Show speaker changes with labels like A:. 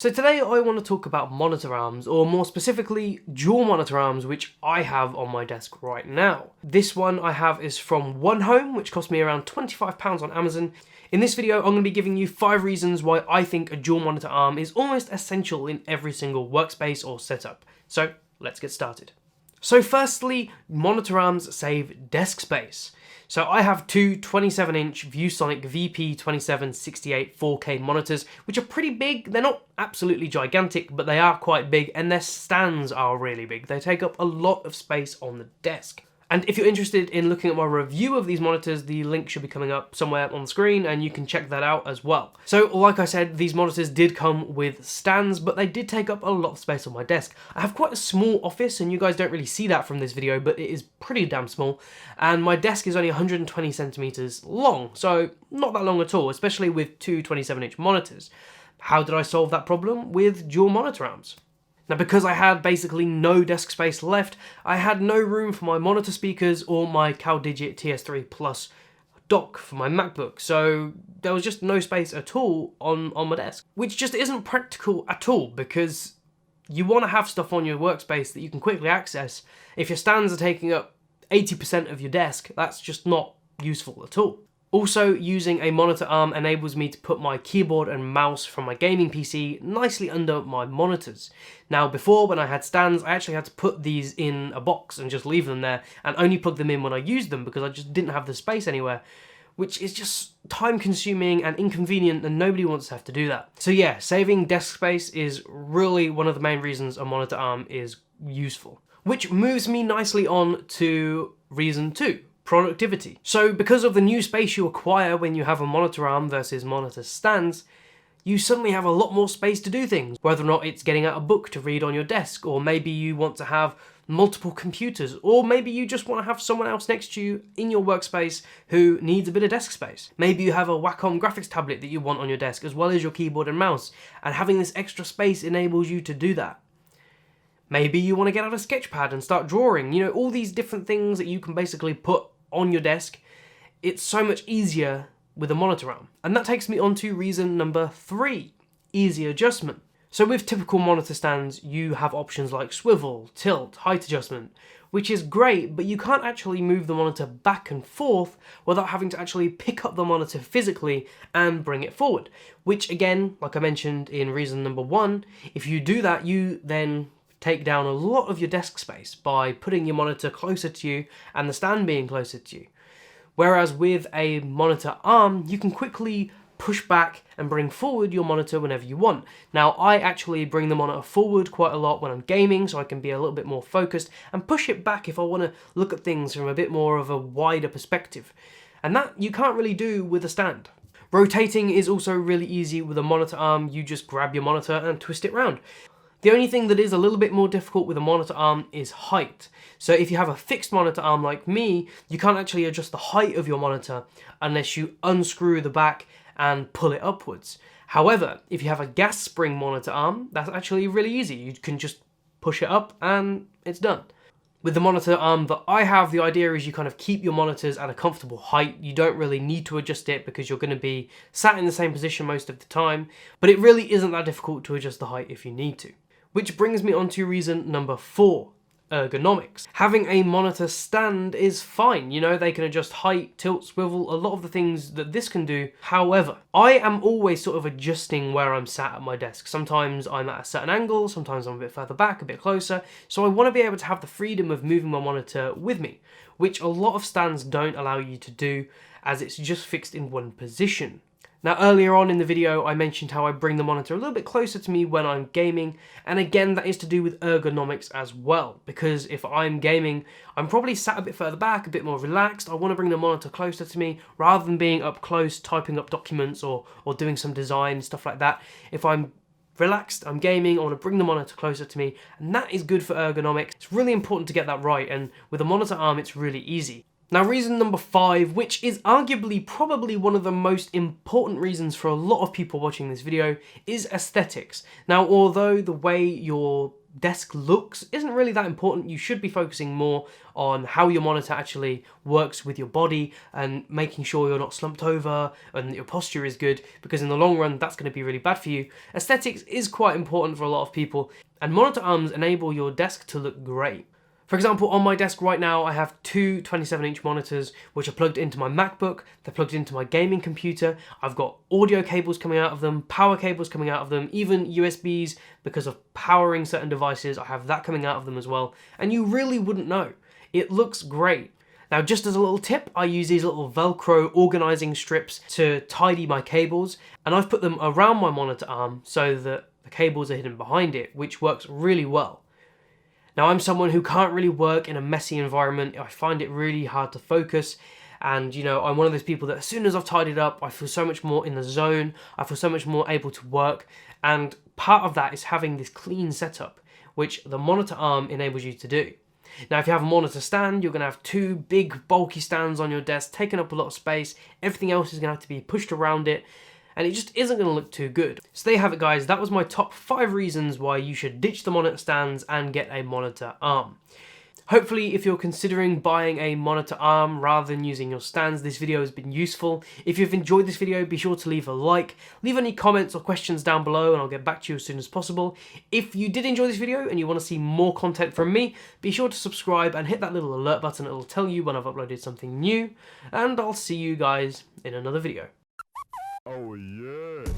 A: So today I want to talk about monitor arms, or more specifically dual monitor arms, which I have on my desk right now. This one I have is from One Home, which cost me around £25 on Amazon. In this video I'm going to be giving you 5 reasons why I think a dual monitor arm is almost essential in every single workspace or setup. So let's get started. So firstly, monitor arms save desk space. So I have two 27-inch ViewSonic VP2768-4K monitors, which are pretty big. They're not absolutely gigantic, but they are quite big, and their stands are really big. They take up a lot of space on the desk. And if you're interested in looking at my review of these monitors, the link should be coming up somewhere on the screen and you can check that out as well. So like I said, these monitors did come with stands, but they did take up a lot of space on my desk. I have quite a small office and you guys don't really see that from this video, but it is pretty damn small. And my desk is only 120 centimeters long, so not that long at all, especially with two 27-inch monitors. How did I solve that problem? With dual monitor arms. Now, because I had basically no desk space left, I had no room for my monitor speakers or my CalDigit TS3 Plus dock for my MacBook, so there was just no space at all on my desk, which just isn't practical at all, because you want to have stuff on your workspace that you can quickly access. If your stands are taking up 80% of your desk, that's just not useful at all. Also, using a monitor arm enables me to put my keyboard and mouse from my gaming PC nicely under my monitors. Now, before, when I had stands, I actually had to put these in a box and just leave them there and only plug them in when I used them because I just didn't have the space anywhere, which is just time consuming and inconvenient, and nobody wants to have to do that. So yeah, saving desk space is really one of the main reasons a monitor arm is useful. Which moves me nicely on to reason 2. Productivity. So because of the new space you acquire when you have a monitor arm versus monitor stands, you suddenly have a lot more space to do things, whether or not it's getting out a book to read on your desk, or maybe you want to have multiple computers, or maybe you just want to have someone else next to you in your workspace who needs a bit of desk space. Maybe you have a Wacom graphics tablet that you want on your desk as well as your keyboard and mouse, and having this extra space enables you to do that. Maybe you want to get out a sketch pad and start drawing, you know, all these different things that you can basically put on your desk. It's so much easier with a monitor arm. And that takes me on to reason number 3, easy adjustment. So with typical monitor stands, you have options like swivel, tilt, height adjustment, which is great, but you can't actually move the monitor back and forth without having to actually pick up the monitor physically and bring it forward. Which again, like I mentioned in reason number 1, if you do that, you then take down a lot of your desk space by putting your monitor closer to you and the stand being closer to you. Whereas with a monitor arm, you can quickly push back and bring forward your monitor whenever you want. Now, I actually bring the monitor forward quite a lot when I'm gaming, so I can be a little bit more focused, and push it back if I want to look at things from a bit more of a wider perspective. And that you can't really do with a stand. Rotating is also really easy with a monitor arm. You just grab your monitor and twist it around. The only thing that is a little bit more difficult with a monitor arm is height. So if you have a fixed monitor arm like me, you can't actually adjust the height of your monitor unless you unscrew the back and pull it upwards. However, if you have a gas spring monitor arm, that's actually really easy. You can just push it up and it's done. With the monitor arm that I have, the idea is you kind of keep your monitors at a comfortable height. You don't really need to adjust it because you're going to be sat in the same position most of the time, but it really isn't that difficult to adjust the height if you need to. Which brings me on to reason number 4, ergonomics. Having a monitor stand is fine, you know, they can adjust height, tilt, swivel, a lot of the things that this can do. However, I am always sort of adjusting where I'm sat at my desk. Sometimes I'm at a certain angle, sometimes I'm a bit further back, a bit closer, so I want to be able to have the freedom of moving my monitor with me, which a lot of stands don't allow you to do, as it's just fixed in one position. Now, earlier on in the video, I mentioned how I bring the monitor a little bit closer to me when I'm gaming, and again, that is to do with ergonomics as well, because if I'm gaming, I'm probably sat a bit further back, a bit more relaxed. I want to bring the monitor closer to me, rather than being up close, typing up documents or doing some design, stuff like that. If I'm relaxed, I'm gaming, I want to bring the monitor closer to me, and that is good for ergonomics. It's really important to get that right, and with a monitor arm, it's really easy. Now, reason number 5, which is arguably probably one of the most important reasons for a lot of people watching this video, is aesthetics. Now, although the way your desk looks isn't really that important. You should be focusing more on how your monitor actually works with your body and making sure you're not slumped over and that your posture is good, because in the long run that's going to be really bad for you. Aesthetics is quite important for a lot of people, and monitor arms enable your desk to look great. For example, on my desk right now, I have two 27-inch monitors which are plugged into my MacBook, they're plugged into my gaming computer, I've got audio cables coming out of them, power cables coming out of them, even USBs because of powering certain devices, I have that coming out of them as well, and you really wouldn't know. It looks great. Now, just as a little tip, I use these little Velcro organizing strips to tidy my cables, and I've put them around my monitor arm so that the cables are hidden behind it, which works really well. Now, I'm someone who can't really work in a messy environment. I find it really hard to focus. And, you know, I'm one of those people that as soon as I've tidied up, I feel so much more in the zone. I feel so much more able to work. And part of that is having this clean setup, which the monitor arm enables you to do. Now, if you have a monitor stand, you're going to have two big bulky stands on your desk, taking up a lot of space. Everything else is going to have to be pushed around it, and it just isn't going to look too good. So there you have it, guys. That was my top 5 reasons why you should ditch the monitor stands and get a monitor arm. Hopefully, if you're considering buying a monitor arm rather than using your stands, this video has been useful. If you've enjoyed this video, be sure to leave a like, leave any comments or questions down below, and I'll get back to you as soon as possible. If you did enjoy this video and you want to see more content from me, be sure to subscribe and hit that little alert button. It'll tell you when I've uploaded something new, and I'll see you guys in another video.
B: Oh yeah.